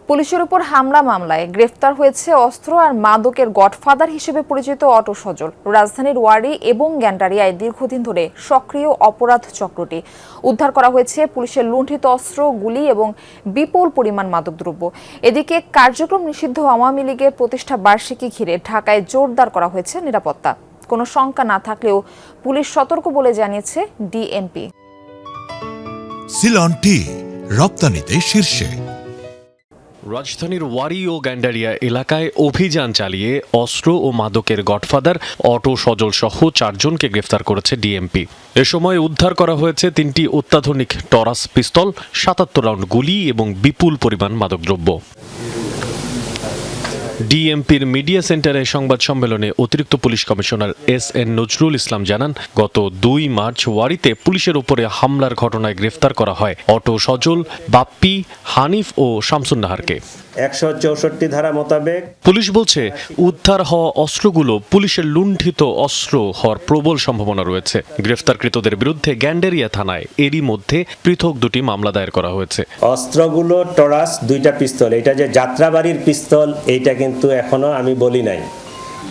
পুলিশের উপর হামলা মামলায় গ্রেফতার হয়েছে অস্ত্র আর মাদকের গডফাদার হিসেবে পরিচিত অটো সজল। রাজধানীর ওয়ারী এবং গ্যান্ডারিয়ায় দীর্ঘদিন ধরে সক্রিয় অপরাধ চক্রটি। উদ্ধার করা হয়েছে পুলিশের লুণ্ঠিত অস্ত্র, গুলি এবং বিপুল পরিমাণ মাদকদ্রব্য। এদিকে কার্যক্রম নিষিদ্ধ আওয়ামী লীগের প্রতিষ্ঠা বার্ষিকী ঘিরে ঢাকায় জোরদার করা হয়েছে নিরাপত্তা। কোনো শঙ্কা না থাকলেও পুলিশ সতর্ক বলে জানিয়েছে ডিএমপি। সিলন টি রপ্তানিতে শীর্ষে। রাজধানীর ওয়ারী ও গ্যান্ডারিয়া এলাকায় অভিযান চালিয়ে অস্ত্র ও মাদকের গডফাদার অটো সজল সহ 4 জনকে গ্রেফতার করেছে ডিএমপি। এ সময় উদ্ধার করা হয়েছে 3টি অত্যাধুনিক টরাস পিস্তল, 77 রাউন্ড গুলি এবং বিপুল পরিমাণ মাদকদ্রব্য। ডিএমপির মিডিয়া সেন্টারে সংবাদ সম্মেলনে অতিরিক্ত police commissioner S N. Nazrul Islam জানান, গত 2 মার্চ ওয়ারীতে পুলিশের উপরে হামলার ঘটনায় গ্রেফতার করা হয় অটো সজল, বাপ্পি, হানিফ ও শামসুন্নাহারকে। 164 ধারা মোতাবেক পুলিশ বলছে, উদ্ধার হওয়া অস্ত্রগুলো পুলিশের লুণ্ঠিত অস্ত্র হওয়ার প্রবল সম্ভাবনা রয়েছে। গ্রেফতারকৃতদের বিরুদ্ধে গ্যান্ডারিয়া থানায় এরই মধ্যে পৃথক 2টি মামলা দায়ের করা হয়েছে। অস্ত্রগুলো টরাস 2টা পিস্তল, এটা যে যাত্রাবাড়ির পিস্তল এইটা কিন্তু এখনো আমি বলি নাই,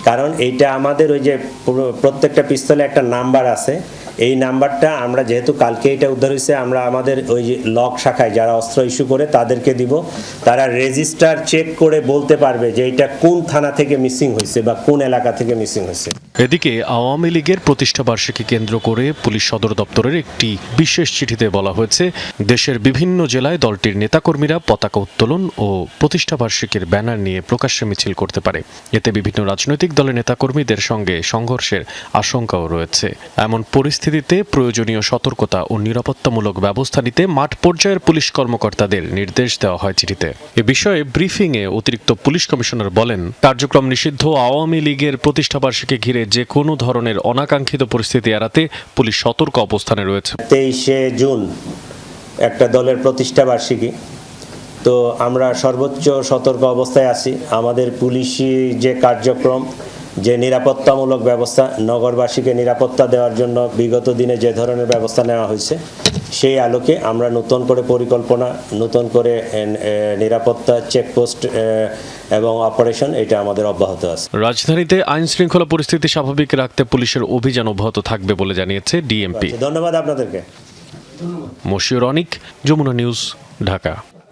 কারণ এইটা আমাদের ওই যে প্রত্যেকটা পিস্তলে একটা নাম্বার আছে। এই নাম্বারটা আমরা যেহেতু কালকে এটা উদ্ধার হয়েছে, আমরা আমাদের ওই যে লক শাখায় যারা অস্ত্র ইস্যু করে তাদেরকে দিব। তারা রেজিস্টার চেক করে বলতে পারবে যে এটা কোন থানা থেকে মিসিং হয়েছে বা কোন এলাকা থেকে মিসিং হয়েছে। এদিকে আওয়ামী লীগের প্রতিষ্ঠা বার্ষিকী কেন্দ্র করে পুলিশ সদর দপ্তরের একটি বিশেষ চিঠিতে বলা হয়েছে, দেশের বিভিন্ন জেলায় দলটির নেতাকর্মীরা পতাকা উত্তোলন ও প্রতিষ্ঠা বার্ষিকীর ব্যানার নিয়ে প্রকাশ্যে মিছিল করতে পারে। এতে বিভিন্ন রাজনৈতিক দলের নেতাকর্মীদের সঙ্গে সংঘর্ষের আশঙ্কাও রয়েছে। এমন পরিস্থিতিতে প্রয়োজনীয় সতর্কতা ও নিরাপত্তামূলক ব্যবস্থা নিতে মাঠ পর্যায়ের পুলিশ কর্মকর্তাদের নির্দেশ দেওয়া হয় চিঠিতে। এ বিষয়ে ব্রিফিংয়ে অতিরিক্ত পুলিশ কমিশনার বলেন, কার্যক্রম নিষিদ্ধ আওয়ামী লীগের প্রতিষ্ঠা বার্ষিকী ঘিরে যে কোনো ধরনের অনাকাঙ্ক্ষিত পরিস্থিতি এড়াতে পুলিশ সতর্ক অবস্থানে রয়েছে। 23শে জুন একটা দলের প্রতিষ্ঠা বার্ষিকী, তো আমরা সর্বোচ্চ সতর্ক অবস্থায় আছি। আমাদের পুলিশি যে কার্যক্রম, যে নিরাপত্তামূলক ব্যবস্থা, নগরবাসীকে নিরাপত্তা দেওয়ার জন্য বিগত দিনে যে ধরনের ব্যবস্থা নেওয়া হয়েছে, সেই আলোকে আমরা নতুন করে পরিকল্পনা, নতুন করে নিরাপত্তা চেকপোস্ট এবং অপারেশন এটা আমাদের অব্যাহত আছে। রাজধানীতে আইন শৃঙ্খলা পরিস্থিতি স্বাভাবিক রাখতে পুলিশের অভিযান অব্যাহত থাকবে বলে জানিয়েছে ডিএমপি। ধন্যবাদ আপনাদেরকে। মশিউর অনিক, যমুনা নিউজ, ঢাকা।